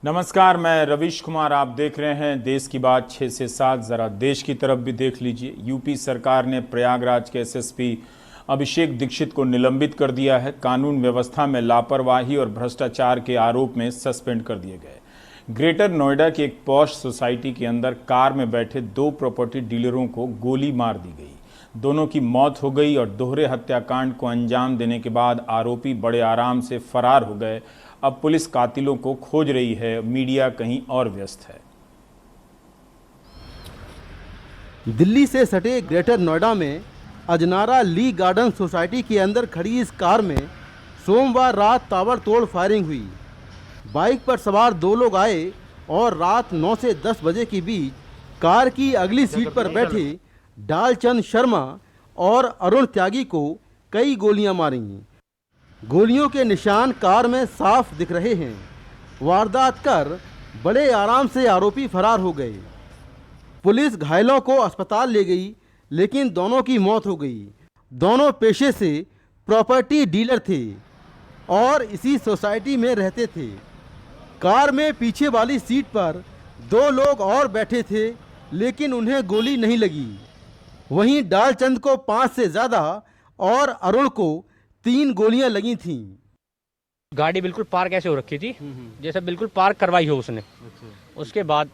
नमस्कार, मैं रविश कुमार। आप देख रहे हैं देश की बात 6 से 7। ज़रा देश की तरफ भी देख लीजिए। यूपी सरकार ने प्रयागराज के एसएसपी अभिषेक दीक्षित को निलंबित कर दिया है। कानून व्यवस्था में लापरवाही और भ्रष्टाचार के आरोप में सस्पेंड कर दिए गए। ग्रेटर नोएडा की एक पॉश सोसाइटी के अंदर कार में बैठे 2 प्रॉपर्टी डीलरों को गोली मार दी गई। दोनों की मौत हो गई और दोहरे हत्याकांड को अंजाम देने के बाद आरोपी बड़े आराम से फरार हो गए। अब पुलिस कातिलों को खोज रही है, मीडिया कहीं और व्यस्त है। दिल्ली से सटे ग्रेटर नोएडा में अजनारा ली गार्डन सोसाइटी के अंदर खड़ी इस कार में सोमवार रात ताबड़तोड़ फायरिंग हुई। बाइक पर सवार 2 लोग आए और रात 9 से 10 बजे के बीच कार की अगली सीट पर बैठे डालचंद शर्मा और अरुण त्यागी को कई गोलियां मारी। गोलियों के निशान कार में साफ दिख रहे हैं। वारदात कर बड़े आराम से आरोपी फरार हो गए। पुलिस घायलों को अस्पताल ले गई, लेकिन दोनों की मौत हो गई। दोनों पेशे से प्रॉपर्टी डीलर थे और इसी सोसाइटी में रहते थे। कार में पीछे वाली सीट पर 2 लोग और बैठे थे, लेकिन उन्हें गोली नहीं लगी। वहीं डालचंद को 5 से ज़्यादा और अरुण को 3 गोलियां लगी थीं। गाड़ी बिल्कुल पार्क ऐसे हो रखी थी, जैसे बिल्कुल पार्क करवाई हो उसने। उसके बाद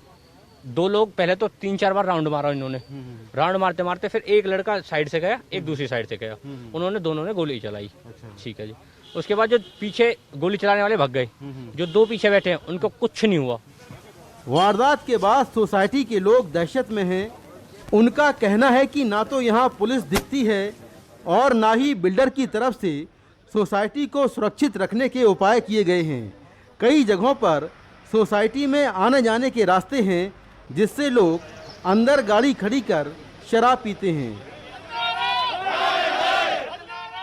2 लोग, पहले तो 3-4 बार राउंड मारा इन्होंने। राउंड मारते मारते फिर एक लड़का साइड से गया, एक दूसरी साइड से गया। उन्होंने दोनों ने गोली चलाई। ठीक है जी। उसके बाद जो पीछे गोली चलाने वाले भाग गए। जो 2 पीछे बैठे हैं उनको कुछ नहीं हुआ। वारदात के बाद सोसाइटी के लोग दहशत में हैं। उनका कहना है कि ना तो यहाँ पुलिस दिखती है और ना ही बिल्डर की तरफ से सोसाइटी को सुरक्षित रखने के उपाय किए गए हैं। कई जगहों पर सोसाइटी में आने जाने के रास्ते हैं, जिससे लोग अंदर गाड़ी खड़ी कर शराब पीते हैं।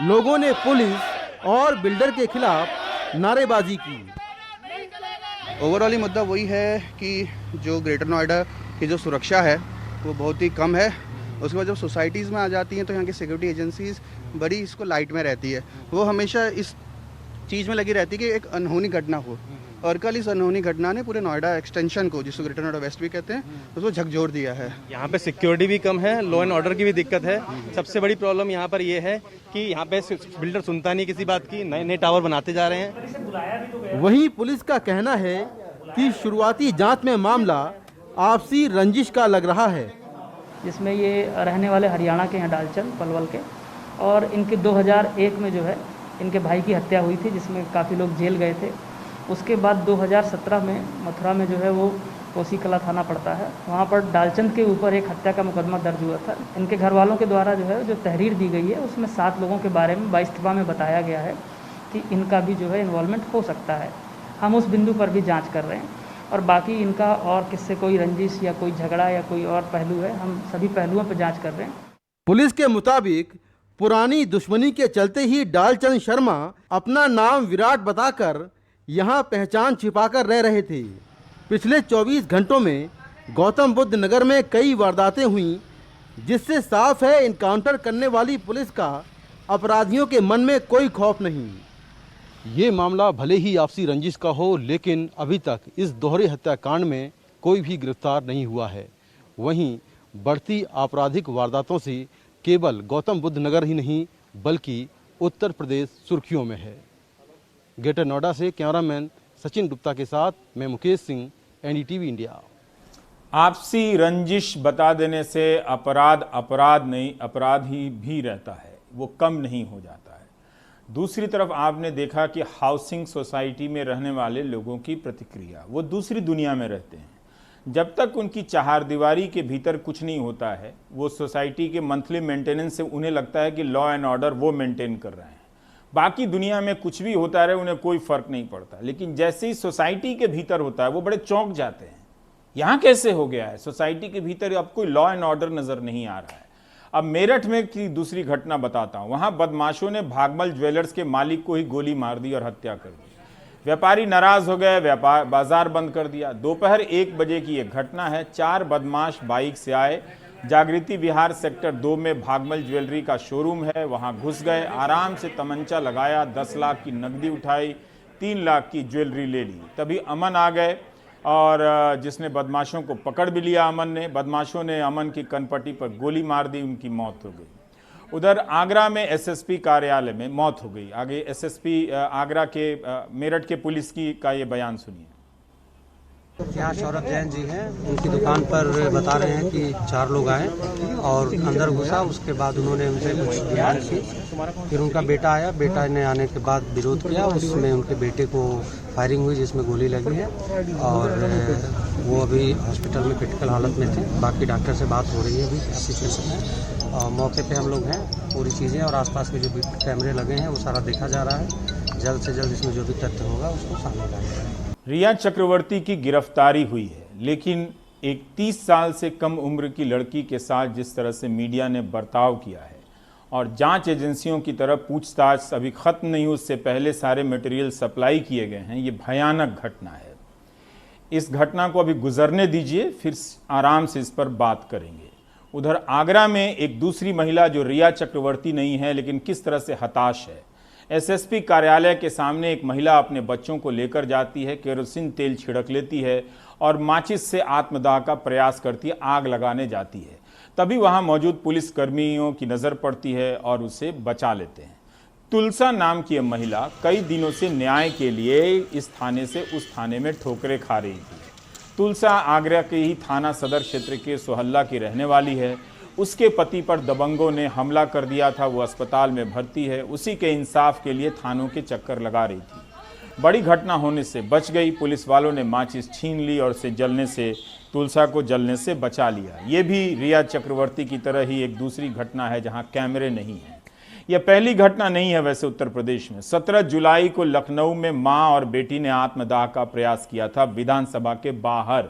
लोगों ने पुलिस और बिल्डर के खिलाफ नारेबाजी की। ओवरऑल मुद्दा वही है कि जो ग्रेटर नोएडा की जो सुरक्षा है वो बहुत ही कम है। उसके बाद जब सोसाइटीज़ में आ जाती हैं तो यहाँ की सिक्योरिटी एजेंसीज बड़ी इसको लाइट में रहती है। वो हमेशा इस चीज़ में लगी रहती है कि एक अनहोनी घटना हो, और कल इस अनहोनी घटना ने पूरे नोएडा एक्सटेंशन को, जिसको ग्रेटर नोएडा वेस्ट भी कहते हैं, उसको झकझोर दिया है। यहाँ पे सिक्योरिटी भी कम है, लॉ एंड ऑर्डर की भी दिक्कत है। सबसे बड़ी प्रॉब्लम यहाँ पर ये है कि यहाँ पे बिल्डर सुनता नहीं किसी बात की, नए नए टावर बनाते जा रहे हैं। वहीं पुलिस का कहना है कि शुरुआती जांच में मामला आपसी रंजिश का लग रहा है, जिसमें ये रहने वाले हरियाणा के हैं, डालचंद पलवल के, और इनके 2001 में जो है इनके भाई की हत्या हुई थी, जिसमें काफ़ी लोग जेल गए थे। उसके बाद 2017 में मथुरा में जो है वो कोसी कला थाना पड़ता है, वहाँ पर डालचंद के ऊपर एक हत्या का मुकदमा दर्ज हुआ था। इनके घर वालों के द्वारा जो है जो तहरीर दी गई है उसमें 7 लोगों के बारे में 22 में बताया गया है कि इनका भी जो है इन्वॉल्वमेंट हो सकता है। हम उस बिंदु पर भी जाँच कर रहे हैं, और बाकी इनका और किससे कोई रंजिश या कोई झगड़ा या कोई और पहलू है, हम सभी पहलुओं पर जांच कर रहे हैं। पुलिस के मुताबिक पुरानी दुश्मनी के चलते ही डालचंद शर्मा अपना नाम विराट बताकर यहाँ पहचान छिपाकर रह रहे थे। पिछले 24 घंटों में गौतम बुद्ध नगर में कई वारदातें हुई, जिससे साफ है इनकाउंटर करने वाली पुलिस का अपराधियों के मन में कोई खौफ नहीं। ये मामला भले ही आपसी रंजिश का हो, लेकिन अभी तक इस दोहरे हत्याकांड में कोई भी गिरफ्तार नहीं हुआ है। वहीं बढ़ती आपराधिक वारदातों से केवल गौतम बुद्ध नगर ही नहीं बल्कि उत्तर प्रदेश सुर्खियों में है। ग्रेटर नोएडा से कैमरामैन सचिन गुप्ता के साथ मैं मुकेश सिंह, एनडीटीवी इंडिया। आपसी रंजिश बता देने से अपराध नहीं, अपराधी भी रहता है, वो कम नहीं हो जाता है। दूसरी तरफ आपने देखा कि हाउसिंग सोसाइटी में रहने वाले लोगों की प्रतिक्रिया, वो दूसरी दुनिया में रहते हैं। जब तक उनकी चहारदीवारी के भीतर कुछ नहीं होता है, वो सोसाइटी के मंथली मेंटेनेंस से उन्हें लगता है कि लॉ एंड ऑर्डर वो मेंटेन कर रहे हैं। बाकी दुनिया में कुछ भी होता रहे उन्हें कोई फर्क नहीं पड़ता। लेकिन जैसे ही सोसाइटी के भीतर होता है वो बड़े चौंक जाते हैं। यहाँ कैसे हो गया है, सोसाइटी के भीतर अब कोई लॉ एंड ऑर्डर नजर नहीं आ रहा है। अब मेरठ में की दूसरी घटना बताता हूं। वहां बदमाशों ने भागमल ज्वेलर्स के मालिक को ही गोली मार दी और हत्या कर दी। व्यापारी नाराज हो गए, बाजार बंद कर दिया। दोपहर 1 बजे की यह घटना है। 4 बदमाश बाइक से आए, जागृति विहार सेक्टर 2 में भागमल ज्वेलरी का शोरूम है, वहां घुस गए, आराम से तमंचा लगाया, 10 लाख की नकदी उठाई, 3 लाख की ज्वेलरी ले ली। तभी अमन आ गए। और जिसने बदमाशों को पकड़ भी लिया अमन ने। बदमाशों ने अमन की कनपट्टी पर गोली मार दी, उनकी मौत हो गई। उधर आगरा में एसएसपी कार्यालय में मौत हो गई। आगे एसएसपी आगरा के मेरठ के पुलिस की का ये बयान सुनिए। यहाँ सौरभ जैन जी हैं, उनकी दुकान पर बता रहे हैं कि 4 लोग आए और अंदर घुसा। उसके बाद उन्होंने उनसे कुछ डिमांड की। फिर उनका बेटा आया, बेटा ने आने के बाद विरोध किया। उसमें उनके बेटे को फायरिंग हुई जिसमें गोली लगी है और वो अभी हॉस्पिटल में क्रिटिकल हालत में थे। बाकी डॉक्टर से बात हो रही है अभी क्या सिचुएशन है। और मौके पे हम लोग हैं, पूरी चीज़ें और आसपास के जो भी कैमरे लगे हैं वो सारा देखा जा रहा है। जल्द से जल्द इसमें जो भी तथ्य होगा उसको सामने लाएंगे। रिया चक्रवर्ती की गिरफ्तारी हुई है, लेकिन एक 30 साल से कम उम्र की लड़की के साथ जिस तरह से मीडिया ने बर्ताव किया है और जांच एजेंसियों की तरफ पूछताछ अभी खत्म नहीं, उससे पहले सारे मटेरियल सप्लाई किए गए हैं, ये भयानक घटना है। इस घटना को अभी गुजरने दीजिए, फिर आराम से इस पर बात करेंगे। उधर आगरा में एक दूसरी महिला जो रिया चक्रवर्ती नहीं है लेकिन किस तरह से हताश है। एसएसपी कार्यालय के सामने एक महिला अपने बच्चों को लेकर जाती है, केरोसिन तेल छिड़क लेती है और माचिस से आत्मदाह का प्रयास करती है, आग लगाने जाती है। तभी वहां मौजूद पुलिस कर्मियों की नज़र पड़ती है और उसे बचा लेते हैं। तुलसा नाम की यह महिला कई दिनों से न्याय के लिए इस थाने से उस थाने में ठोकरें खा रही थी। तुलसा आगरा के ही थाना सदर क्षेत्र के सोहल्ला की रहने वाली है। उसके पति पर दबंगों ने हमला कर दिया था, वो अस्पताल में भर्ती है। उसी के इंसाफ के लिए थानों के चक्कर लगा रही थी। बड़ी घटना होने से बच गई। पुलिस वालों ने माचिस छीन ली और उसे जलने से, तुलसा को जलने से बचा लिया। ये भी रिया चक्रवर्ती की तरह ही एक दूसरी घटना है जहां कैमरे नहीं हैं। यह पहली घटना नहीं है वैसे उत्तर प्रदेश में। 17 जुलाई को लखनऊ में मां और बेटी ने आत्मदाह का प्रयास किया था। विधानसभा के बाहर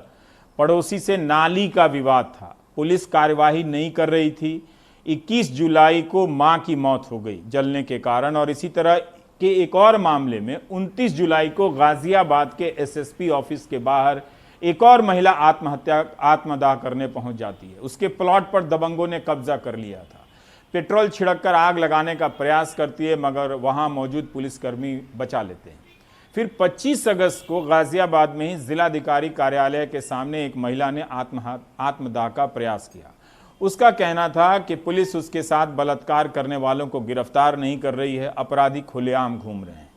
पड़ोसी से नाली का विवाद था, पुलिस कार्यवाही नहीं कर रही थी। 21 जुलाई को मां की मौत हो गई जलने के कारण। और इसी तरह के एक और मामले में 29 जुलाई को गाजियाबाद के एसएसपी ऑफिस के बाहर एक और महिला आत्मदाह करने पहुंच जाती है। उसके प्लॉट पर दबंगों ने कब्जा कर लिया था। पेट्रोल छिड़ककर आग लगाने का प्रयास करती है, मगर वहां मौजूद पुलिसकर्मी बचा लेते हैं। फिर 25 अगस्त को गाजियाबाद में ही जिलाधिकारी कार्यालय के सामने एक महिला ने आत्मदाह का प्रयास किया। उसका कहना था कि पुलिस उसके साथ बलात्कार करने वालों को गिरफ्तार नहीं कर रही है, अपराधी खुलेआम घूम रहे हैं।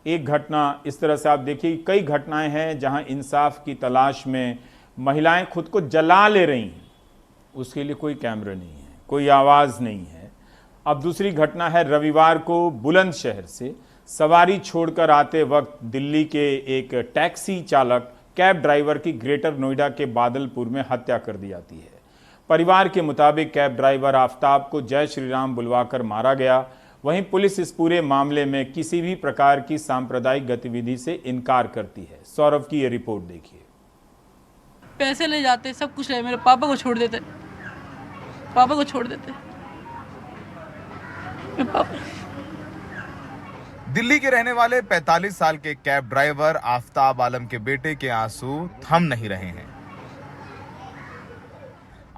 एक घटना इस तरह से आप देखिए, कई घटनाएं हैं जहां इंसाफ की तलाश में महिलाएं खुद को जला ले रही हैं। उसके लिए कोई कैमरा नहीं है, कोई आवाज़ नहीं है। अब दूसरी घटना है रविवार को बुलंदशहर से सवारी छोड़कर आते वक्त दिल्ली के एक टैक्सी चालक कैब ड्राइवर की ग्रेटर नोएडा के बादलपुर में हत्या कर दी जाती है। परिवार के मुताबिक कैब ड्राइवर आफ्ताब को जय श्री राम बुलवाकर मारा गया। वहीं पुलिस इस पूरे मामले में किसी भी प्रकार की सांप्रदायिक गतिविधि से इनकार करती है। सौरभ की ये रिपोर्ट देखिए। पैसे ले जाते, सब कुछ ले, मेरे पापा को छोड़ देते, पापा को छोड़ देते। दिल्ली के रहने वाले 45 साल के कैब ड्राइवर आफ्ताब आलम के बेटे के आंसू थम नहीं रहे हैं।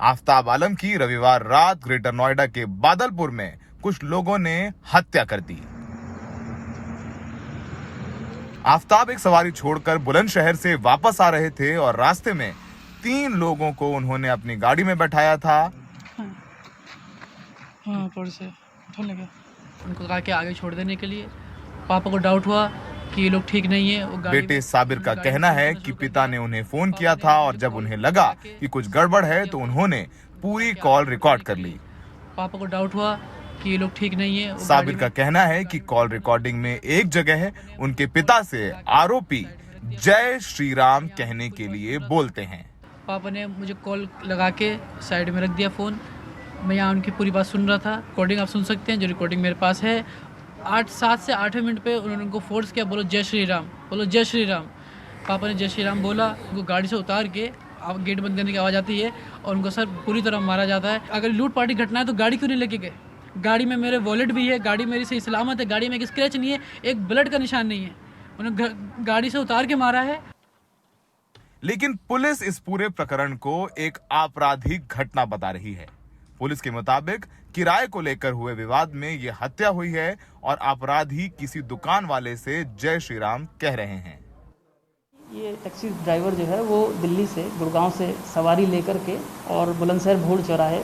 आफ्ताब आलम की रविवार रात ग्रेटर नोएडा के बादलपुर में कुछ लोगों ने हत्या कर दी। आफ्ताब एक सवारी छोड़कर बुलंदशहर से वापस आ रहे थे और रास्ते में 3 लोगों को उन्होंने अपनी गाड़ी में बैठाया था। उनको कहा कि आगे छोड़ देने के लिए। पापा को डाउट हुआ कि ये लोग ठीक नहीं है। बेटे साबिर का कहना है कि पिता ने उन्हें फोन किया था और जब उन्हें लगा कि कुछ गड़बड़ है तो उन्होंने पूरी कॉल रिकॉर्ड कर ली। पापा को डाउट हुआ कि ये लोग ठीक नहीं है। साबिर का कहना है कि कॉल रिकॉर्डिंग में एक जगह उनके पिता से आरोपी जय श्री राम कहने के लिए बोलते हैं। पापा ने मुझे कॉल लगा के साइड में रख दिया फ़ोन। मैं यहाँ उनकी पूरी बात सुन रहा था। रिकॉर्डिंग आप सुन सकते हैं, जो रिकॉर्डिंग मेरे पास है। 7 से 8 मिनट पे उन्होंने उनको फोर्स किया, बोलो जय श्री राम, बोलो जय श्री राम। पापा ने जय श्री राम बोला, उनको गाड़ी से उतार के अब गेट बंद करने की आवाज़ आती है और उनको सर पूरी तरह मारा जाता है। अगर लूट पार्टी घटना है तो गाड़ी क्यों नहीं लेके गए? गाड़ी में मेरे वॉलेट भी है, गाड़ी मेरी सही सलामत है, गाड़ी में एक स्क्रैच नहीं है, एक ब्लड का निशान नहीं है। उन्होंने गाड़ी से उतार के मारा है। लेकिन पुलिस इस पूरे प्रकरण को एक आपराधिक घटना बता रही है। पुलिस के मुताबिक किराए को लेकर हुए विवाद में यह हत्या हुई है और अपराधी किसी दुकान वाले से जय श्री राम कह रहे हैं। ये टैक्सी ड्राइवर जो है वो दिल्ली से गुड़गांव से सवारी लेकर के और बुलंदशहर भूड़ चौराहे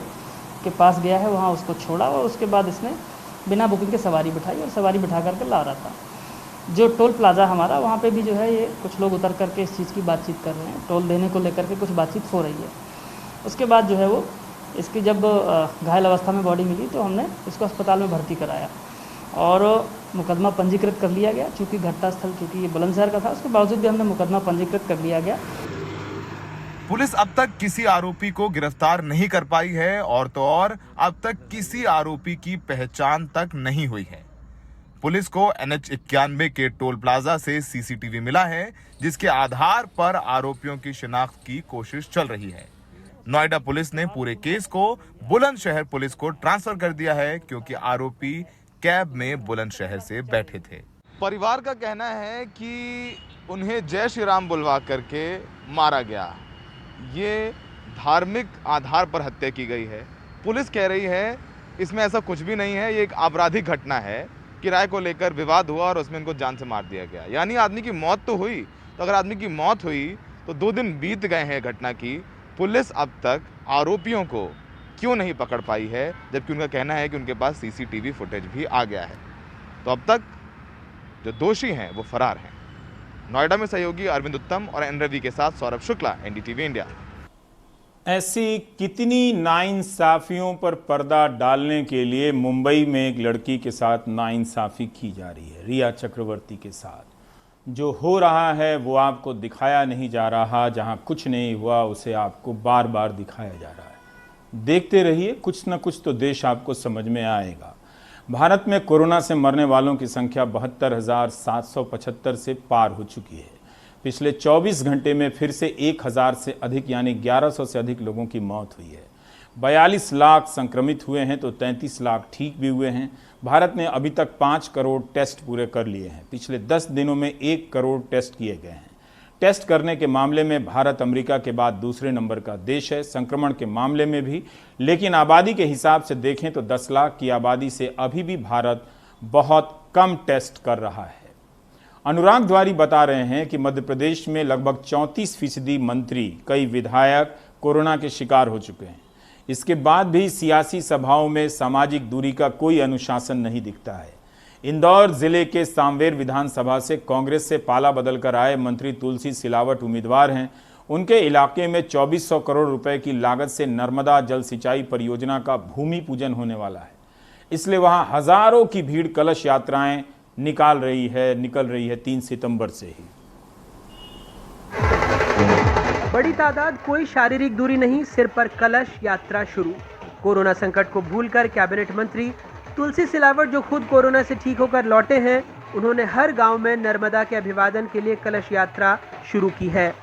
के पास गया है, वहाँ उसको छोड़ा और उसके बाद इसने बिना बुकिंग के सवारी बिठाई और सवारी बिठा करके ला रहा था। जो टोल प्लाज़ा हमारा, वहाँ पे भी जो है ये कुछ लोग उतर करके इस चीज़ की बातचीत कर रहे हैं, टोल देने को लेकर के कुछ बातचीत हो रही है। उसके बाद जो है वो इसकी जब घायल अवस्था में बॉडी मिली तो हमने इसको अस्पताल में भर्ती कराया और मुकदमा पंजीकृत कर लिया गया। चूँकि घटनास्थल चूँकि ये बुलंदशहर का था, उसके बावजूद भी हमने मुकदमा पंजीकृत कर लिया गया। पुलिस अब तक किसी आरोपी को गिरफ्तार नहीं कर पाई है और तो और अब तक किसी आरोपी की पहचान तक नहीं हुई है। पुलिस को NH91 के टोल प्लाजा से CCTV मिला है, जिसके आधार पर आरोपियों की शिनाख्त की कोशिश चल रही है। नोएडा पुलिस ने पूरे केस को बुलंदशहर पुलिस को ट्रांसफर कर दिया है, क्योंकि आरोपी कैब में बुलंदशहर से बैठे थे। परिवार का कहना है कि उन्हें जय श्री राम बुलवा करके मारा गया। ये धार्मिक आधार पर हत्या की गई है। पुलिस कह रही है इसमें ऐसा कुछ भी नहीं है, ये एक आपराधिक घटना है। किराए को लेकर विवाद हुआ और उसमें इनको जान से मार दिया गया। यानी आदमी की मौत तो हुई, तो अगर आदमी की मौत हुई तो 2 दिन बीत गए हैं घटना की। पुलिस अब तक आरोपियों को क्यों नहीं पकड़ पाई है, जबकि उनका कहना है कि उनके पास CCTV फुटेज भी आ गया है। तो अब तक जो दोषी हैं वो फरार हैं। नोएडा में सहयोगी अरविंद उत्तम और एन रवि के साथ सौरभ शुक्ला, NDTV इंडिया। ऐसी कितनी नाइंसाफियों पर पर्दा डालने के लिए मुंबई में एक लड़की के साथ नाइंसाफी की जा रही है, रिया चक्रवर्ती के साथ। जो हो रहा है वो आपको दिखाया नहीं जा रहा, जहां कुछ नहीं हुआ उसे आपको बार बार दिखाया जा रहा है। देखते रहिए, कुछ न कुछ तो देश आपको समझ में आएगा। भारत में कोरोना से मरने वालों की संख्या 72,775 से पार हो चुकी है। पिछले 24 घंटे में फिर से 1000 से अधिक यानी 1100 से अधिक लोगों की मौत हुई है। 42 लाख संक्रमित हुए हैं तो 33 लाख ठीक भी हुए हैं। भारत ने अभी तक 5 करोड़ टेस्ट पूरे कर लिए हैं। पिछले 10 दिनों में 1 करोड़ टेस्ट किए गए हैं। टेस्ट करने के मामले में भारत अमेरिका के बाद दूसरे नंबर का देश है, संक्रमण के मामले में भी। लेकिन आबादी के हिसाब से देखें तो 10 लाख की आबादी से अभी भी भारत बहुत कम टेस्ट कर रहा है। अनुराग द्वारी बता रहे हैं कि मध्य प्रदेश में लगभग 34% मंत्री, कई विधायक कोरोना के शिकार हो चुके हैं। इसके बाद भी सियासी सभाओं में सामाजिक दूरी का कोई अनुशासन नहीं दिखता है। इंदौर जिले के सांवेर विधानसभा से कांग्रेस से पाला बदलकर आए मंत्री तुलसी सिलावट उम्मीदवार हैं। उनके इलाके में 2400 करोड़ रुपए की लागत से नर्मदा जल सिंचाई परियोजना का भूमि पूजन होने वाला है। इसलिए वहां हजारों की भीड़ कलश यात्राएं निकल रही है 3 सितंबर से ही। बड़ी तादाद, कोई शारीरिक दूरी नहीं, सिर पर कलश यात्रा शुरू। कोरोना संकट को भूलकर कैबिनेट मंत्री तुलसी सिलावट, जो खुद कोरोना से ठीक होकर लौटे हैं, उन्होंने हर गांव में नर्मदा के अभिवादन के लिए कलश यात्रा शुरू की है।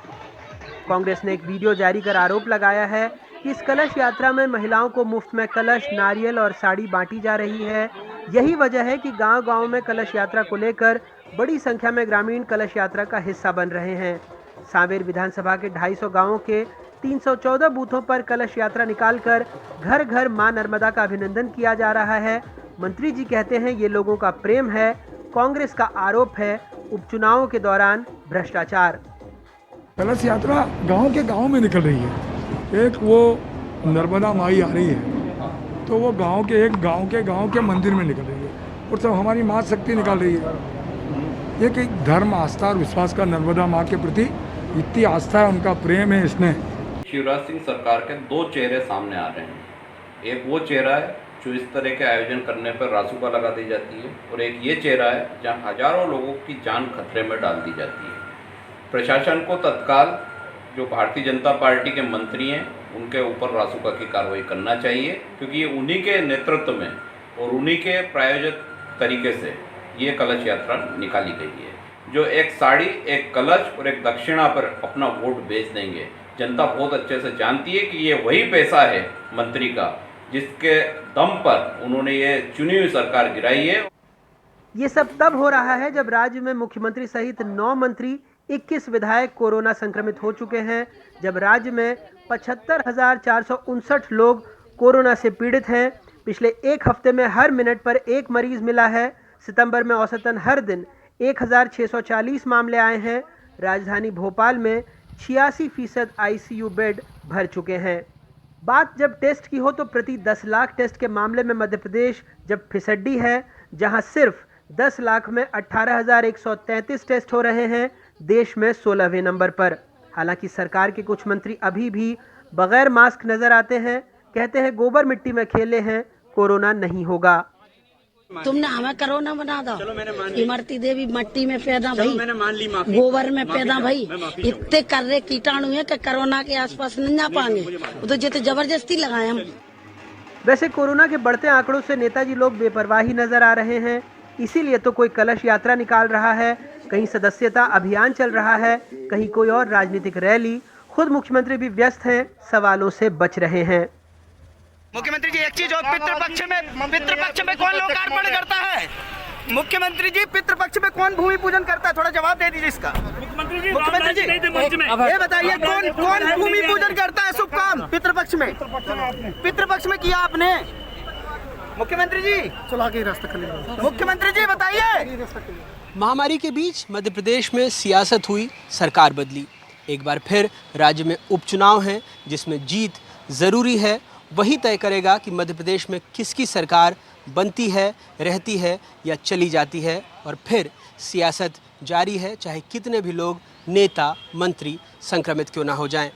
कांग्रेस ने एक वीडियो जारी कर आरोप लगाया है कि इस कलश यात्रा में महिलाओं को मुफ्त में कलश, नारियल और साड़ी बांटी जा रही है। यही वजह है कि गांव-गांव में कलश यात्रा को लेकर बड़ी संख्या में ग्रामीण कलश यात्रा का हिस्सा बन रहे हैं। सांवेर विधानसभा के 250 गांवों के 314 बूथों पर कलश यात्रा निकालकर घर घर मां नर्मदा का अभिनंदन किया जा रहा है। मंत्री जी कहते हैं ये लोगों का प्रेम है। कांग्रेस का आरोप है उपचुनावों के दौरान भ्रष्टाचार। कलश यात्रा गांव के गांव में निकल रही है। एक वो नर्मदा माई आ रही है तो वो गांव के मंदिर में निकल रही है और सब हमारी माँ शक्ति निकाल रही है। ये कि धर्म, आस्था और विश्वास का नर्मदा माँ के प्रति इतनी आस्था है, उनका प्रेम है। इसमें शिवराज सिंह सरकार के 2 चेहरे सामने आ रहे हैं। एक वो चेहरा है जो इस तरह के आयोजन करने पर रासुका लगा दी जाती है और एक ये चेहरा है जहां हजारों लोगों की जान खतरे में डाल दी जाती है। प्रशासन को तत्काल जो भारतीय जनता पार्टी के मंत्री हैं उनके ऊपर रासुका की कार्रवाई करना चाहिए, क्योंकि ये उन्हीं के नेतृत्व में और उन्हीं के प्रायोजित तरीके से ये कलश यात्रा निकाली गई है। जो एक साड़ी, एक कलश और एक दक्षिणा पर अपना वोट बेच देंगे। जनता बहुत अच्छे से जानती है कि ये वही पैसा है मंत्री का जिसके दम पर उन्होंने ये चुनी हुई सरकार गिराई है। ये सब तब हो रहा है जब राज्य में मुख्यमंत्री सहित 9 मंत्री, 21 विधायक कोरोना संक्रमित हो चुके हैं। जब राज्य में 75,459 लोग कोरोना से पीड़ित हैं। पिछले एक हफ्ते में हर मिनट पर एक मरीज मिला है। सितंबर में औसतन हर दिन 1,640 मामले आए हैं। राजधानी भोपाल में 86% ICU बेड भर चुके हैं। बात जब टेस्ट की हो तो प्रति 10 लाख टेस्ट के मामले में मध्य प्रदेश जब फिसड्डी है, जहां सिर्फ 10 लाख में 18,133 टेस्ट हो रहे हैं, देश में 16वें नंबर पर। हालांकि सरकार के कुछ मंत्री अभी भी बगैर मास्क नजर आते हैं, कहते हैं गोबर मिट्टी में खेले हैं, कोरोना नहीं होगा। तुमने हमें कोरोना बना दो। इमरती देवी मट्टी में पैदा भाई, गोबर में पैदा भाई, इतने कर्रे कीटाणु है कि कोरोना के आसपास नहीं जा पाएंगे, वो तो जितने जबरदस्ती लगाए हम। वैसे कोरोना के बढ़ते आंकड़ों से नेताजी लोग बेपरवाही नजर आ रहे हैं, इसीलिए तो कोई कलश यात्रा निकाल रहा है, कहीं सदस्यता अभियान चल रहा है, कहीं कोई और राजनीतिक रैली। खुद मुख्यमंत्री भी व्यस्त हैं, सवालों से बच रहे हैं। मुख्यमंत्री जी एक चीज और, पितृपक्ष में कौन लोकार्पण करता है? मुख्यमंत्री जी पितृपक्ष में कौन भूमि पूजन करता है? थोड़ा जवाब दे दीजिए इसका। मुख्यमंत्री जी ये बताइए कौन भूमि पूजन करता है शुभ काम पितृपक्ष में? पितृपक्ष में किया आपने? मुख्यमंत्री जी चला के रास्ता, मुख्यमंत्री जी बताइए। महामारी के बीच मध्य प्रदेश में सियासत हुई, सरकार बदली। एक बार फिर राज्य में उपचुनाव हैं, जिसमें जीत जरूरी है। वही तय करेगा कि मध्य प्रदेश में किसकी सरकार बनती है, रहती है या चली जाती है। और फिर सियासत जारी है, चाहे कितने भी लोग, नेता, मंत्री संक्रमित क्यों ना हो जाएं।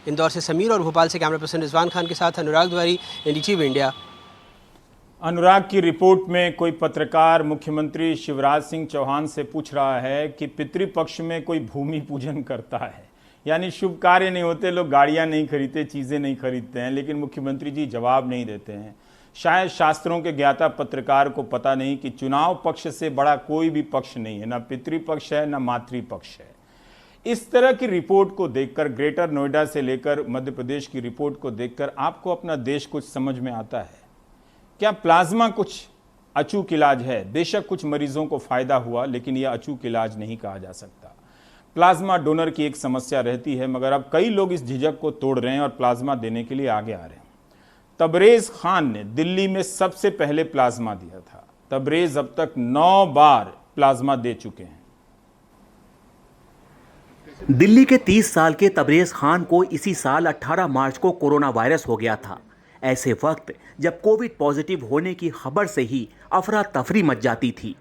इंदौर से समीर और भोपाल से कैमरा पर्सन रिजवान खान के साथ अनुराग द्वारी, NDTV इंडिया। अनुराग की रिपोर्ट में कोई पत्रकार मुख्यमंत्री शिवराज सिंह चौहान से पूछ रहा है कि पितृपक्ष में कोई भूमि पूजन करता है, यानी शुभ कार्य नहीं होते, लोग गाड़ियां नहीं खरीदते, चीज़ें नहीं खरीदते हैं, लेकिन मुख्यमंत्री जी जवाब नहीं देते हैं। शायद शास्त्रों के ज्ञाता पत्रकार को पता नहीं कि चुनाव पक्ष से बड़ा कोई भी पक्ष नहीं है, ना पितृपक्ष है ना मातृपक्ष है। इस तरह की रिपोर्ट को देखकर, ग्रेटर नोएडा से लेकर मध्य प्रदेश की रिपोर्ट को देखकर आपको अपना देश कुछ समझ में आता है? क्या प्लाज्मा कुछ अचूक इलाज है? बेशक कुछ मरीजों को फायदा हुआ, लेकिन यह अचूक इलाज नहीं कहा जा सकता। प्लाज्मा डोनर की एक समस्या रहती है, मगर अब कई लोग इस झिझक को तोड़ रहे हैं और प्लाज्मा देने के लिए आगे आ रहे हैं। तबरेज खान ने दिल्ली में सबसे पहले प्लाज्मा दिया था। तबरेज अब तक 9 बार प्लाज्मा दे चुके हैं। दिल्ली के 30 साल के तबरेज खान को इसी साल 18 मार्च को कोरोना वायरस हो गया था। ऐसे वक्त जब कोविड पॉजिटिव होने की खबर से ही अफरा तफरी मच जाती थी।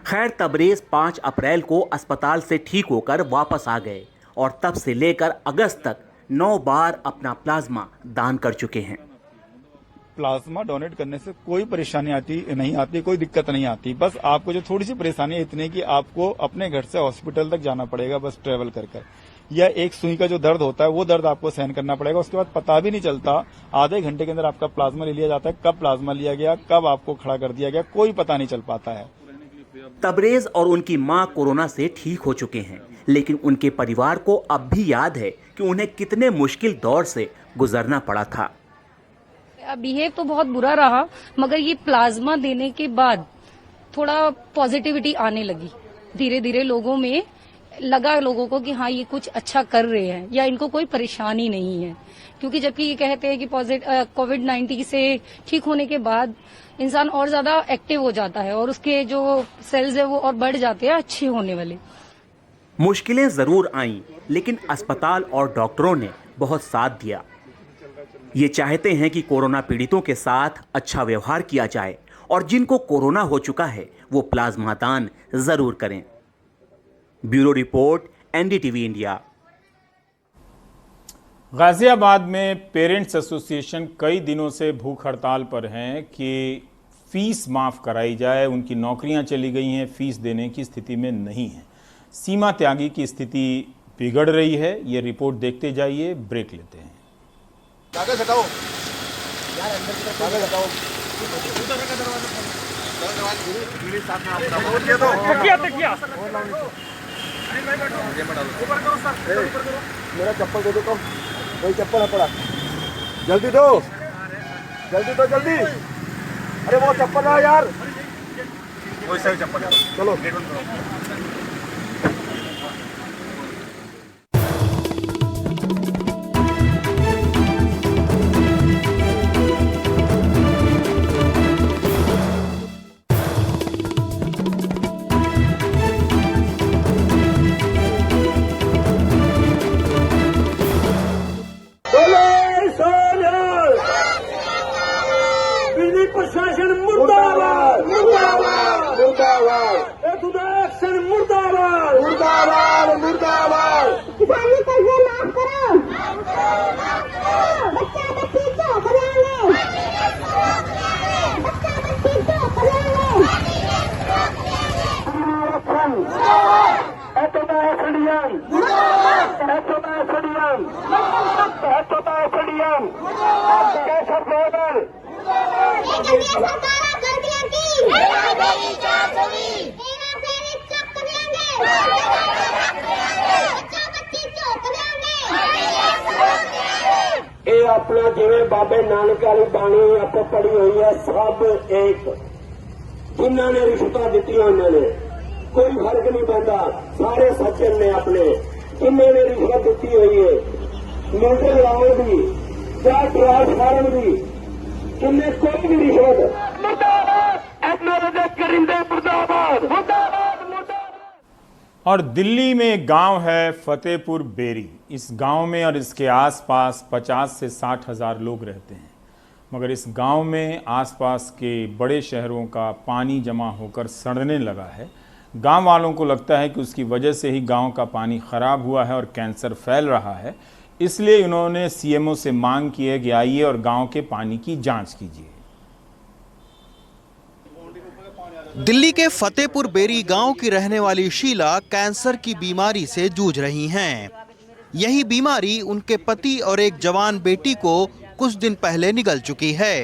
खैर, तबरेज 5 अप्रैल को अस्पताल से ठीक होकर वापस आ गए और तब से लेकर अगस्त तक 9 बार अपना प्लाज्मा दान कर चुके हैं। प्लाज्मा डोनेट करने से कोई परेशानी नहीं आती, कोई दिक्कत नहीं आती। बस आपको जो थोड़ी सी परेशानी है इतनी कि आपको अपने घर से हॉस्पिटल तक जाना पड़ेगा, बस ट्रेवल कर। या एक सुई का जो दर्द होता है वो दर्द आपको सहन करना पड़ेगा। उसके बाद पता भी नहीं चलता, आधे घंटे के अंदर आपका प्लाज्मा ले लिया जाता है। कब प्लाज्मा लिया गया, कब आपको खड़ा कर दिया गया, कोई पता नहीं चल पाता है। तबरेज और उनकी मां कोरोना से ठीक हो चुके हैं, लेकिन उनके परिवार को अब भी याद है कि उन्हें कितने मुश्किल दौर से गुजरना पड़ा था। बिहेव तो बहुत बुरा रहा, मगर ये प्लाज्मा देने के बाद थोड़ा पॉजिटिविटी आने लगी। धीरे धीरे लोगों में लगा, लोगों को कि हाँ ये कुछ अच्छा कर रहे हैं या इनको कोई परेशानी नहीं है। क्योंकि जबकि ये कहते हैं कि कोविड-19 से ठीक होने के बाद इंसान और ज्यादा एक्टिव हो जाता है और उसके जो सेल्स है वो और बढ़ जाते हैं अच्छे होने वाले। मुश्किलें जरूर आईं, लेकिन अस्पताल और डॉक्टरों ने बहुत साथ दिया। ये चाहते हैं कि कोरोना पीड़ितों के साथ अच्छा व्यवहार किया जाए और जिनको कोरोना हो चुका है वो प्लाज्मा दान जरूर करें। Bureau report, NDTV India. Ghaziabad में पेरेंट्स एसोसिएशन कई दिनों से भूख हड़ताल पर हैं कि फीस माफ़ कराई जाए। उनकी नौकरियां चली गई हैं, फीस देने की स्थिति में नहीं है। सीमा त्यागी की स्थिति बिगड़ रही है। ये रिपोर्ट देखते जाइए, ब्रेक लेते हैं। कागज हटाओ यार, अंदर की तरफ कागज हटाओ। उधर का दरवाजा मेरे साथ में आपका बोल दिया तो तकिया मेरा चप्पल दे दो, कम कोई चप्पल है पड़ा, जल्दी दो, जल्दी दो, जल्दी। अरे वो चप्पल है यार, वही सही चप्पल है। चलो गेट बंद करो। पुलिस प्रशासन मुर्दाबाद मुर्दाबाद मुर्दाबाद एक्शन मुर्दाबाद मुर्दाबाद मुर्दाबाद किसानी कर्जे माफ करो बच्चा बच्ची को कल्याण बच्चा बच्ची को कल्याण ਇਹ ਆਪਣਾ ਜਿਵੇਂ ਬਾਬੇ ਨਾਨਕ ਵਾਲੀ ਬਾਣੀ ਆਪਾਂ ਪੜ੍ਹੀ ਹੋਈ ਹੈ ਸਭ ਇੱਕ ਜਿਨ੍ਹਾਂ ਨੇ ਰਿਸ਼ਵਤਾਂ ਦਿੱਤੀਆਂ ਉਹਨਾਂ ਨੇ ਕੋਈ ਫਰਕ ਨਹੀਂ ਪੈਂਦਾ ਸਾਰੇ ਸੱਚਨ ਨੇ ਆਪਣੇ ਜਿਨ੍ਹਾਂ ਨੇ ਰਿਸ਼ਵਤ ਦਿੱਤੀ ਹੋਈ ਹੈ ਮੀਟਰ ਲਾਉਣ ਦੀ ਜਾਂ ਟ੍ਰਾਂਸਫਾਰਮ ਦੀ ਜਿਨ੍ਹਾਂ ਕੋਈ ਵੀ ਰਿਸ਼ਵਤ ਮੁਰਦਾਬਾਦ ਐਕਨੋਲੋਜੀ करिंदे मुर्दाबाद मुर्दाबाद मुर्दाबाद। और दिल्ली में एक गांव है फतेहपुर बेरी। इस गांव में और इसके आसपास 50 से 60 हज़ार लोग रहते हैं, मगर इस गांव में आसपास के बड़े शहरों का पानी जमा होकर सड़ने लगा है। गांव वालों को लगता है कि उसकी वजह से ही गांव का पानी खराब हुआ है और कैंसर फैल रहा है। इसलिए इन्होंने सीएमओ से मांग की है कि आइए और गांव के पानी की जांच कीजिए। दिल्ली के फतेहपुर बेरी गांव की रहने वाली शीला कैंसर की बीमारी से जूझ रही हैं। यही बीमारी उनके पति और एक जवान बेटी को कुछ दिन पहले निगल चुकी है।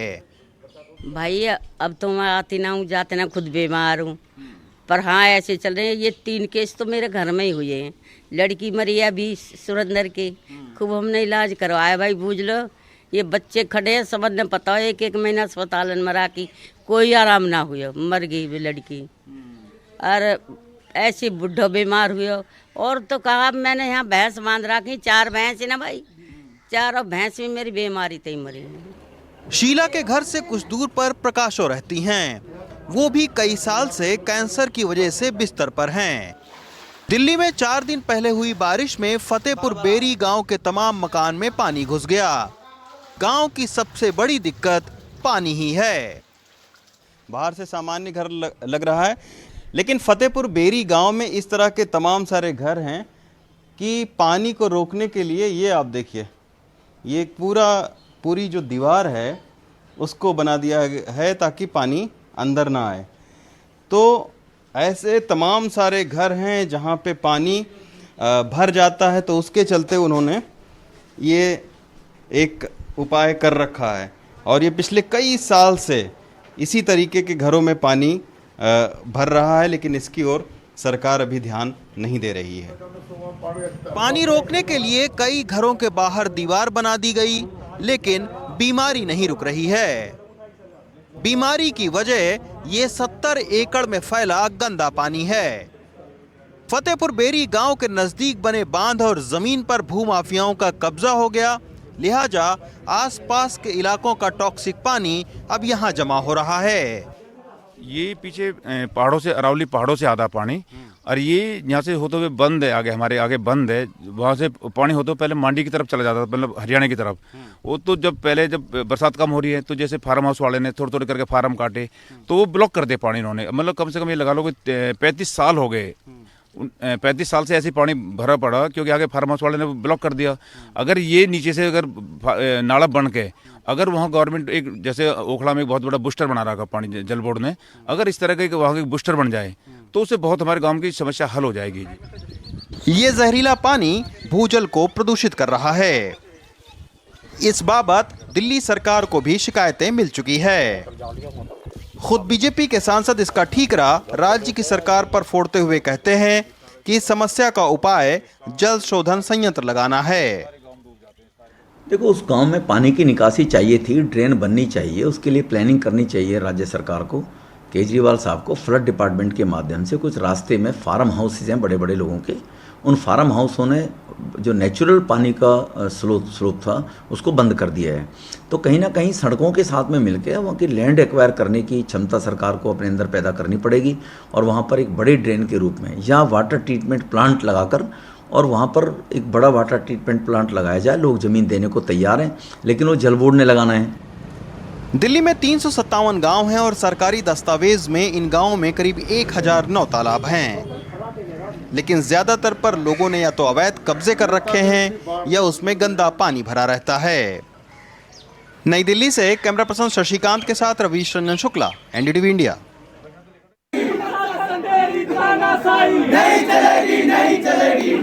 भाई अब तो मैं आती ना हूँ, जाते ना, खुद बीमार हूँ, पर हाँ ऐसे चल रहे हैं। ये 3 केस तो मेरे घर में ही हुए हैं। लड़की मरी है अभी सुरेंद्र की, खूब हमने इलाज करवाया भाई, बूझ लो। ये बच्चे खड़े हैं, समझ ने पता है 1-1 महीना अस्पताल में मरा की कोई आराम ना हुआ, मर गई भी लड़की। और ऐसी बुढ़ो बीमार हुए। और तो कहा मैंने यहाँ भैंस बांध रखी, 4 भैंस है ना भाई, 4 भैंस भी मेरी बीमारी तय मरी। शीला के घर से कुछ दूर पर प्रकाशो रहती हैं। वो भी कई साल से कैंसर की वजह से बिस्तर पर हैं। दिल्ली में 4 दिन पहले हुई बारिश में फतेहपुर बेरी गांव के तमाम मकान में पानी घुस गया। गांव की सबसे बड़ी दिक्कत पानी ही है। बाहर से सामान्य घर लग रहा है, लेकिन फतेहपुर बेरी गांव में इस तरह के तमाम सारे घर हैं कि पानी को रोकने के लिए ये आप देखिए, ये पूरी जो दीवार है उसको बना दिया है ताकि पानी अंदर ना आए। तो ऐसे तमाम सारे घर हैं जहां पे पानी भर जाता है, तो उसके चलते उन्होंने ये एक उपाय कर रखा है। और ये पिछले कई साल से इसी तरीके के घरों में पानी भर रहा है, लेकिन इसकी ओर सरकार अभी ध्यान नहीं दे रही है। पानी रोकने के लिए कई घरों के बाहर दीवार बना दी गई, लेकिन बीमारी नहीं रुक रही है। बीमारी की वजह ये 70 एकड़ में फैला गंदा पानी है। फतेहपुर बेरी गांव के नजदीक बने बांध और जमीन पर भूमाफियाओं का कब्जा हो गया, लिहाजा आसपास के इलाकों का टॉक्सिक पानी अब यहाँ जमा हो रहा है। ये पीछे पहाड़ों से, अरावली पहाड़ों से आता पानी, और ये यहाँ से होते हुए बंद है, आगे हमारे आगे बंद है। वहाँ से पानी होते हुए पहले मांडी की तरफ चला जाता था, मतलब हरियाणा की तरफ। वो तो जब बरसात कम हो रही है तो जैसे फार्म हाउस वाले ने थोड़े थोड़े करके फार्म काटे, तो वो ब्लॉक कर दिया पानी इन्होंने। मतलब कम से कम ये लगा लो कि 35 साल हो गए, 35 साल से ऐसे पानी भरा पड़ा, क्योंकि आगे फार्म हाउस वाले ने ब्लॉक कर दिया। अगर ये नीचे से अगर नाला बन के अगर वहाँ गवर्नमेंट एक, जैसे ओखला में एक बहुत बड़ा बूस्टर बना रखा पानी जल बोर्ड ने, अगर इस तरह का वहाँ के बूस्टर बन जाए तो उससे बहुत हमारे गांव की समस्या हल हो जाएगी। ये जहरीला पानी भूजल को प्रदूषित कर रहा है। इस बाबत दिल्ली सरकार को भी शिकायतें मिल चुकी है। खुद बीजेपी के सांसद इसका ठीकरा राज्य की सरकार पर फोड़ते हुए कहते हैं कि इस समस्या का उपाय जल शोधन संयंत्र लगाना है। देखो, उस गांव में पानी की निकासी चाहिए थी, ड्रेन बननी चाहिए, उसके लिए प्लानिंग करनी चाहिए राज्य सरकार को, केजरीवाल साहब को। फ्लड डिपार्टमेंट के माध्यम से कुछ रास्ते में फार्म हाउसेज हैं बड़े बड़े लोगों के, उन फार्म हाउसों ने जो नेचुरल पानी का स्रोत था उसको बंद कर दिया है। तो कहीं ना कहीं सड़कों के साथ में मिलकर वहाँ की लैंड एक्वायर करने की क्षमता सरकार को अपने अंदर पैदा करनी पड़ेगी, और वहाँ पर एक बड़े ड्रेन के रूप में या वाटर ट्रीटमेंट प्लांट लगाकर, और वहाँ पर एक बड़ा वाटर ट्रीटमेंट प्लांट लगाया जाए। लोग ज़मीन देने को तैयार हैं, लेकिन वो जल बोर्ड ने लगाना है। दिल्ली में 357 गांव हैं और सरकारी दस्तावेज में इन गांवों में करीब 1009 तालाब हैं, लेकिन ज्यादातर पर लोगों ने या तो अवैध कब्जे कर रखे हैं या उसमें गंदा पानी भरा रहता है। नई दिल्ली से कैमरा पर्सन शशिकांत के साथ रवीश रंजन शुक्ला, एनडीटीवी इंडिया। नहीं चलेगी, नहीं चलेगी।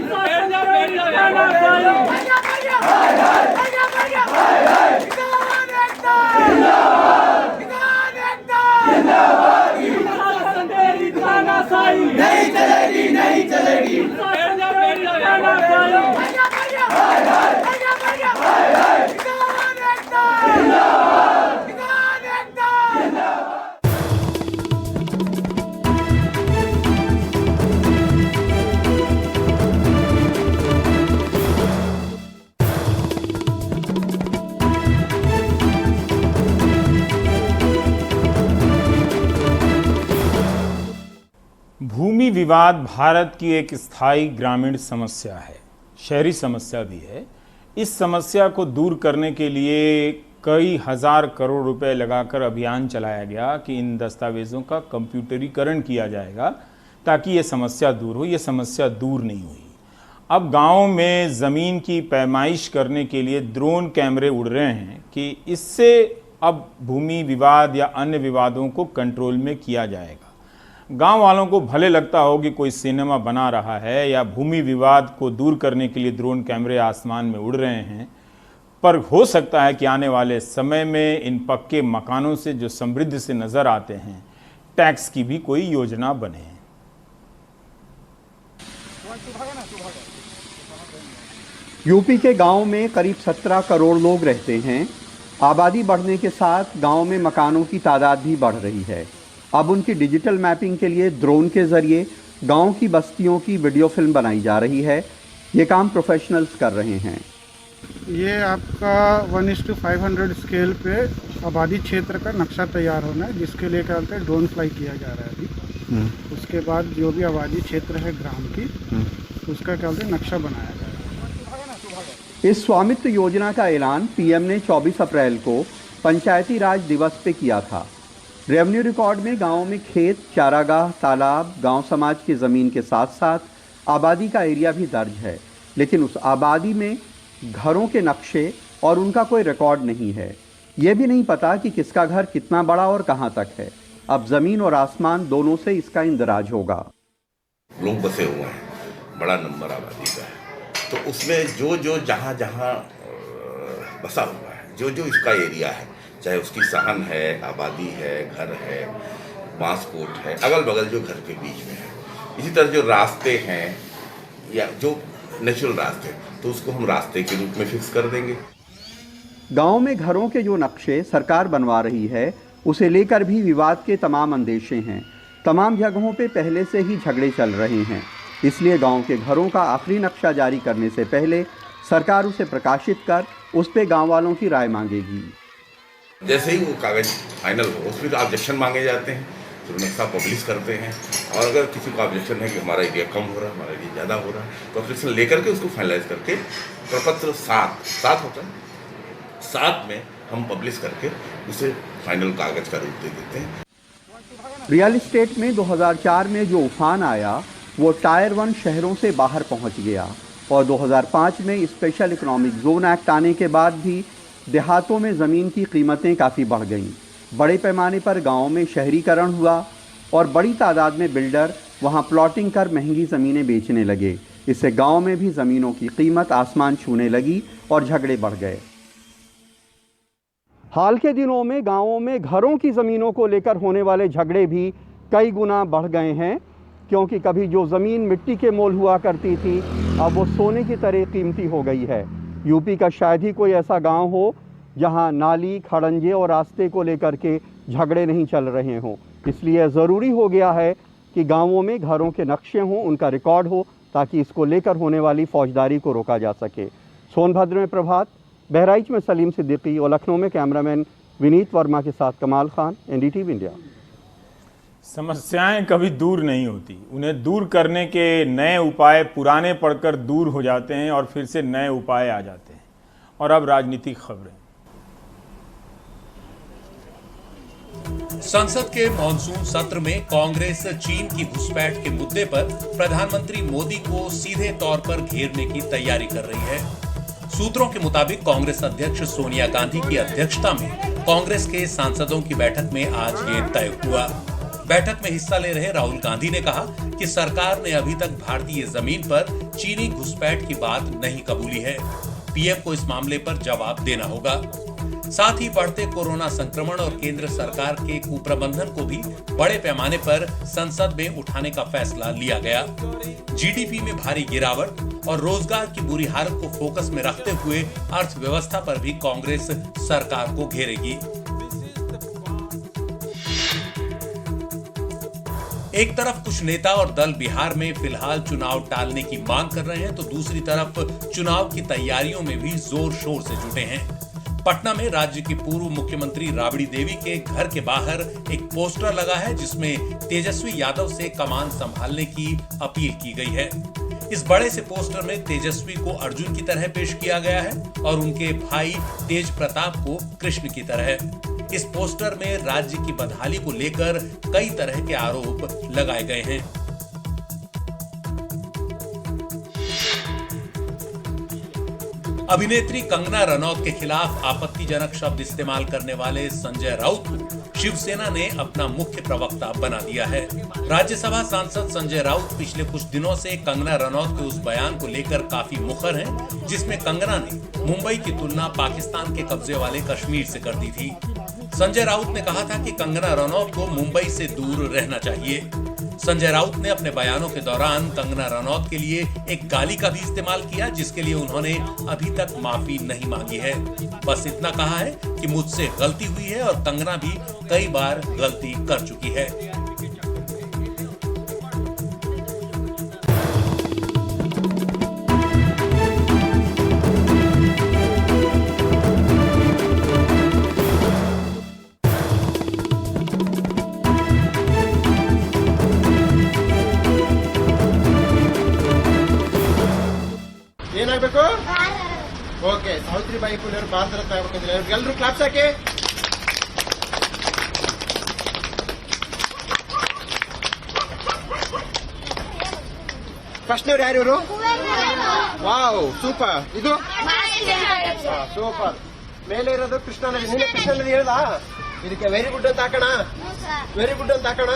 नहीं चलेगी, नहीं चलेगी। भूमि विवाद भारत की एक स्थायी ग्रामीण समस्या है, शहरी समस्या भी है। इस समस्या को दूर करने के लिए कई हजार करोड़ रुपए लगाकर अभियान चलाया गया कि इन दस्तावेजों का कंप्यूटरीकरण किया जाएगा ताकि ये समस्या दूर हो। ये समस्या दूर नहीं हुई। अब गाँव में ज़मीन की पैमाइश करने के लिए ड्रोन कैमरे उड़ रहे हैं कि इससे अब भूमि विवाद या अन्य विवादों को कंट्रोल में किया जाएगा। गांव वालों को भले लगता हो कि कोई सिनेमा बना रहा है या भूमि विवाद को दूर करने के लिए ड्रोन कैमरे आसमान में उड़ रहे हैं, पर हो सकता है कि आने वाले समय में इन पक्के मकानों से जो समृद्ध से नजर आते हैं, टैक्स की भी कोई योजना बने। यूपी के गांव में करीब 17 करोड़ लोग रहते हैं। आबादी बढ़ने के साथ गांव में मकानों की तादाद भी बढ़ रही है। अब उनकी डिजिटल मैपिंग के लिए ड्रोन के जरिए गांव की बस्तियों की वीडियो फिल्म बनाई जा रही है। ये काम प्रोफेशनल्स कर रहे हैं। ये आपका 1:500 स्केल पे आबादी क्षेत्र का नक्शा तैयार होना है, जिसके लिए क्या बोलते हैं ड्रोन फ्लाई किया जा रहा है अभी। उसके बाद जो भी आबादी क्षेत्र है ग्राम की, उसका क्या बोलते हैं नक्शा बनाया जाएगा। इस स्वामित्व योजना का ऐलान पीएम ने 24 अप्रैल को पंचायती राज दिवस पे किया था। रेवेन्यू रिकॉर्ड में गाँव में खेत, चारागाह, तालाब, गांव समाज की ज़मीन के साथ साथ आबादी का एरिया भी दर्ज है, लेकिन उस आबादी में घरों के नक्शे और उनका कोई रिकॉर्ड नहीं है। ये भी नहीं पता कि किसका घर कितना बड़ा और कहाँ तक है। अब ज़मीन और आसमान दोनों से इसका इंदराज होगा। लोग बसे हुए हैं, बड़ा नंबर आबादी का है, तो उसमें जो जहाँ बसा हुआ है, जो इसका एरिया है, चाहे उसकी सहन है, आबादी है, घर है, बांसकोट है, अगल बगल जो घर के बीच में है, इसी तरह जो रास्ते हैं या जो नेचुरल रास्ते, तो उसको हम रास्ते के रूप में फिक्स कर देंगे। गांव में घरों के जो नक्शे सरकार बनवा रही है, उसे लेकर भी विवाद के तमाम अंदेशे हैं। तमाम जगहों पे पहले से ही झगड़े चल रहे हैं, इसलिए गांव के घरों का आखिरी नक्शा जारी करने से पहले सरकार उसे प्रकाशित कर उस पर गाँव वालों की राय मांगेगी। जैसे ही वो कागज फाइनल हो, उस पर ऑब्जेक्शन मांगे जाते हैं, तो नक्शा पब्लिश करते हैं। और अगर किसी को ऑब्जेक्शन है कि हमारा एरिया कम हो रहा है, हमारा एरिया ज़्यादा हो रहा है, तो ऑब्जेक्शन लेकर के उसको फाइनलाइज करके प्रपत्र 7 होता है, 7 में हम पब्लिश करके उसे फाइनल कागज का रूप दे देते हैं। रियल एस्टेट में 2004 में जो उफान आया वो टायर 1 शहरों से बाहर पहुंच गया, और 2005 में स्पेशल इकोनॉमिक जोन एक्ट आने के बाद भी देहातों में ज़मीन की कीमतें काफ़ी बढ़ गईं। बड़े पैमाने पर गाँव में शहरीकरण हुआ और बड़ी तादाद में बिल्डर वहाँ प्लॉटिंग कर महंगी ज़मीनें बेचने लगे। इससे गाँव में भी ज़मीनों की कीमत आसमान छूने लगी और झगड़े बढ़ गए। हाल के दिनों में गाँवों में घरों की ज़मीनों को लेकर होने वाले झगड़े भी कई गुना बढ़ गए हैं, क्योंकि कभी जो ज़मीन मिट्टी के मोल हुआ करती थी, अब वो सोने की तरह कीमती हो गई है। यूपी का शायद ही कोई ऐसा गांव हो जहां नाली, खड़ंजे और रास्ते को लेकर के झगड़े नहीं चल रहे हों। इसलिए ज़रूरी हो गया है कि गांवों में घरों के नक्शे हों, उनका रिकॉर्ड हो, ताकि इसको लेकर होने वाली फौजदारी को रोका जा सके। सोनभद्र में प्रभात, बहराइच में सलीम सिद्दीकी और लखनऊ में कैमरामैन विनीत वर्मा के साथ कमाल खान, एनडीटीवी इंडिया। समस्याएं कभी दूर नहीं होती, उन्हें दूर करने के नए उपाय पुराने पढ़कर दूर हो जाते हैं और फिर से नए उपाय आ जाते हैं। और अब राजनीतिक खबरें। संसद के मॉनसून सत्र में कांग्रेस चीन की घुसपैठ के मुद्दे पर प्रधानमंत्री मोदी को सीधे तौर पर घेरने की तैयारी कर रही है। सूत्रों के मुताबिक कांग्रेस अध्यक्ष सोनिया गांधी की अध्यक्षता में कांग्रेस के सांसदों की बैठक में आज ये तय हुआ। बैठक में हिस्सा ले रहे राहुल गांधी ने कहा कि सरकार ने अभी तक भारतीय जमीन पर चीनी घुसपैठ की बात नहीं कबूली है। पीएम को इस मामले पर जवाब देना होगा। साथ ही बढ़ते कोरोना संक्रमण और केंद्र सरकार के कुप्रबंधन को भी बड़े पैमाने पर संसद में उठाने का फैसला लिया गया। जीडीपी में भारी गिरावट और रोजगार की बुरी हालत को फोकस में रखते हुए अर्थव्यवस्था पर भी कांग्रेस सरकार को घेरेगी। एक तरफ कुछ नेता और दल बिहार में फिलहाल चुनाव टालने की मांग कर रहे हैं, तो दूसरी तरफ चुनाव की तैयारियों में भी जोर शोर से जुटे हैं। पटना में राज्य की पूर्व मुख्यमंत्री राबड़ी देवी के घर के बाहर एक पोस्टर लगा है जिसमें तेजस्वी यादव से कमान संभालने की अपील की गई है। इस बड़े से पोस्टर में तेजस्वी को अर्जुन की तरह पेश किया गया है और उनके भाई तेज प्रताप को कृष्ण की तरह। इस पोस्टर में राज्य की बदहाली को लेकर कई तरह के आरोप लगाए गए हैं। अभिनेत्री कंगना रनौत के खिलाफ आपत्तिजनक शब्द इस्तेमाल करने वाले संजय राउत को शिवसेना ने अपना मुख्य प्रवक्ता बना दिया है। राज्यसभा सांसद संजय राउत पिछले कुछ दिनों से कंगना रनौत के उस बयान को लेकर काफी मुखर हैं, जिसमें कंगना ने मुंबई की तुलना पाकिस्तान के कब्जे वाले कश्मीर से कर दी थी। संजय राउत ने कहा था कि कंगना रनौत को मुंबई से दूर रहना चाहिए। संजय राउत ने अपने बयानों के दौरान कंगना रनौत के लिए एक गाली का भी इस्तेमाल किया, जिसके लिए उन्होंने अभी तक माफी नहीं मांगी है। बस इतना कहा है कि मुझसे गलती हुई है और कंगना भी कई बार गलती कर चुकी है। ಏನಾಗಬೇಕು ಓಕೆ ಸಾವಿತ್ರಿಬಾಯಿ ಫುಲೆ ಅವರು ಭಾರತ ರತ್ನ ಆಗಬೇಕಂದ್ರೆ ಎಲ್ಲರೂ ಕ್ಲಾಪ್ಸ್ ಹಾಕಿ ಫಸ್ಟ್ನವ್ರು ಯಾರು ಇವರು ವಾವ್ ಸೂಪರ್ ಇದು ಸೂಪರ್ ಮೇಲೆ ಇರೋದು ಕೃಷ್ಣಾ ನದಿ ನೀನೆ ಕೃಷ್ಣಾ ನದಿ ಹೇಳ್ದ ಇದಕ್ಕೆ ವೆರಿ ಗುಡ್ ಅಂತ ಹಾಕೋಣ ವೆರಿ ಗುಡ್ ಅಂತ ಹಾಕೋಣ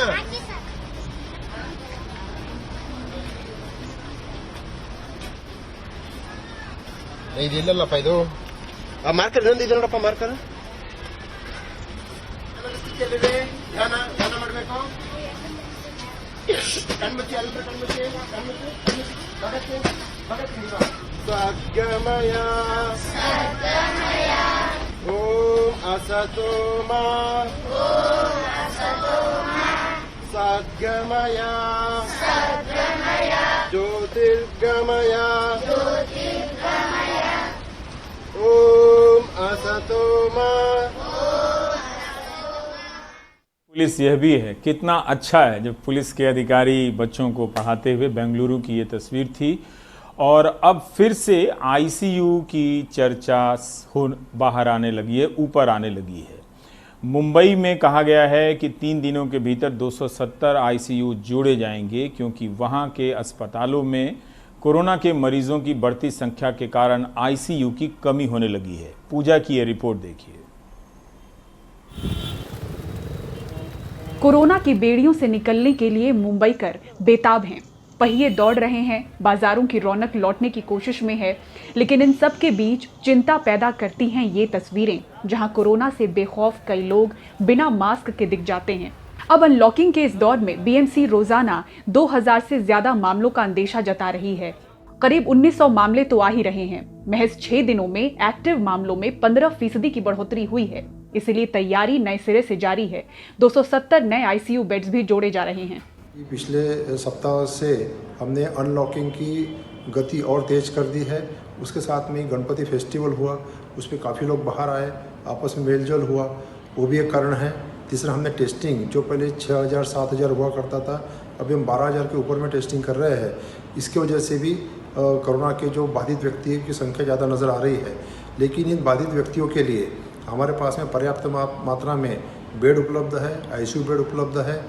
ಇದು ಇಲ್ಲಲ್ಲಪ್ಪ ಇದು ಆ ಮಾರ್ಕರ್ ಇನ್ನೊಂದು ಇದೆ ನೋಡಪ್ಪ ಮಾರ್ಕರ್ ಧ್ಯಾನ ಧ್ಯಾನ ಮಾಡಬೇಕು ಕಣ್ಮುಚ್ಚಿ ಎಲ್ಲರೂ ಕಣ್ಮುಚ್ಚಿ ಕಣ್ಮುಚ್ಚಿ ಭಗತ್ತಿ ಭಗತ್ತಿ ಸದ್ಗಮಯ ಓಂ ಅಸತೋಮ ಸದ್ಗಮಯ ಜ್ಯೋತಿರ್ಗಮಯ ओम असतोमा। पुलिस यह भी है, कितना अच्छा है जब पुलिस के अधिकारी बच्चों को पढ़ाते हुए। बेंगलुरु की ये तस्वीर थी और अब फिर से आईसीयू की चर्चा बाहर आने लगी है, ऊपर आने लगी है। मुंबई में कहा गया है कि 3 दिनों के भीतर 270 आईसीयू जोड़े जाएंगे, क्योंकि वहां के अस्पतालों में कोरोना के मरीजों की बढ़ती संख्या के कारण आईसीयू की कमी होने लगी है। पूजा की ये रिपोर्ट देखिए। कोरोना की बेड़ियों से निकलने के लिए मुंबईकर बेताब हैं। पहिए दौड़ रहे हैं, बाजारों की रौनक लौटने की कोशिश में है, लेकिन इन सब के बीच चिंता पैदा करती हैं ये तस्वीरें, जहां कोरोना से बेखौफ कई लोग बिना मास्क के दिख जाते हैं। अब अनलॉकिंग के इस दौर में बीएमसी रोजाना 2000 से ज्यादा मामलों का अंदेशा जता रही है। करीब 1900 मामले तो आ ही रहे हैं। महज 6 दिनों में एक्टिव मामलों में 15% की बढ़ोतरी हुई है। इसलिए तैयारी नए सिरे से जारी है। 270 नए आईसीयू बेड्स भी जोड़े जा रहे हैं। पिछले सप्ताह से हमने अनलॉकिंग की गति और तेज कर दी है। उसके साथ में गणपति फेस्टिवल हुआ, उस पर काफ़ी लोग बाहर आए, आपस में मेलजोल हुआ, वो भी एक कारण है। तीसरा, हमने टेस्टिंग जो पहले 6000 7000 हुआ करता था, अभी हम 12000 के ऊपर में टेस्टिंग कर रहे हैं। इसके वजह से भी कोरोना के जो बाधित व्यक्ति की संख्या ज़्यादा नज़र आ रही है। लेकिन इन बाधित व्यक्तियों के लिए हमारे पास में पर्याप्त मात्रा में बेड उपलब्ध है, आईसीयू बेड उपलब्ध है,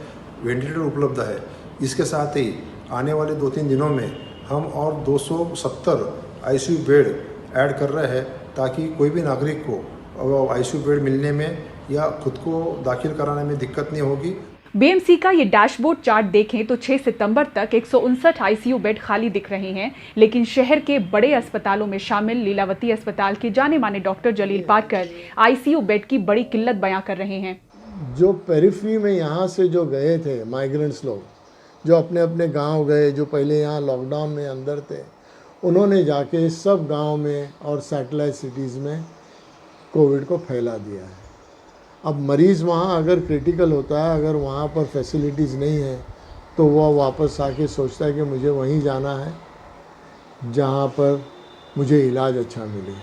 वेंटिलेटर उपलब्ध है। इसके साथ ही आने वाले 2-3 दिनों में हम और 270 आईसीयू बेड ऐड कर रहे हैं ताकि कोई भी नागरिक को आईसीयू बेड मिलने में या खुद को दाखिल कराने में दिक्कत नहीं होगी। बीएमसी का ये डैशबोर्ड चार्ट देखें तो 6 सितंबर तक 159 आईसीयू बेड खाली दिख रहे हैं, लेकिन शहर के बड़े अस्पतालों में शामिल लीलावती अस्पताल के जाने माने डॉक्टर जलील पारकर आईसीयू बेड की बड़ी किल्लत बयां कर रहे हैं। जो पेरिफेरी में यहाँ से जो गए थे माइग्रेंट्स लोग, जो अपने अपने गांव गए, जो पहले यहाँ लॉकडाउन में अंदर थे, उन्होंने जाके सब गांव में और सैटेलाइट सिटीज़ में कोविड को फैला दिया है। अब मरीज़ वहाँ अगर क्रिटिकल होता है, अगर वहाँ पर फैसिलिटीज़ नहीं है, तो वह वापस आके सोचता है कि मुझे वहीं जाना है जहाँ पर मुझे इलाज अच्छा मिले,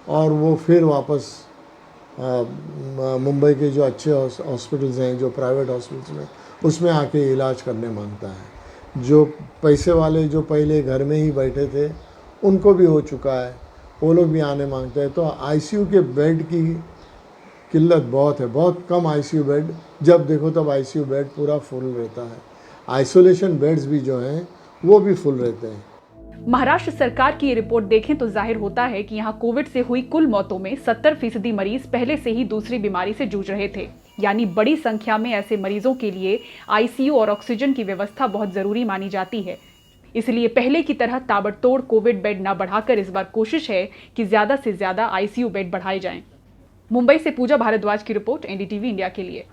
और वो फिर वापस मुंबई के जो अच्छे हॉस्पिटल्स हैं, जो प्राइवेट हॉस्पिटल्स में, उसमें आके इलाज करने मांगता है। जो पैसे वाले जो पहले घर में ही बैठे थे, उनको भी हो चुका है, वो लोग भी आने मांगते हैं। तो आईसीयू के बेड की किल्लत बहुत है, बहुत कम आईसीयू बेड, जब देखो तब आईसीयू बेड पूरा फुल रहता है। आइसोलेशन बेड्स भी जो हैं वो भी फुल रहते हैं। महाराष्ट्र सरकार की ये रिपोर्ट देखें तो जाहिर होता है कि यहाँ कोविड से हुई कुल मौतों में 70% मरीज पहले से ही दूसरी बीमारी से जूझ रहे थे, यानी बड़ी संख्या में ऐसे मरीजों के लिए आईसीयू और ऑक्सीजन की व्यवस्था बहुत जरूरी मानी जाती है। इसलिए पहले की तरह ताबड़तोड़ कोविड बेड न बढ़ाकर इस बार कोशिश है कि ज्यादा से ज्यादा आईसीयू बेड बढ़ाए जाएं। मुंबई से पूजा भारद्वाज की रिपोर्ट, एनडीटीवी इंडिया के लिए।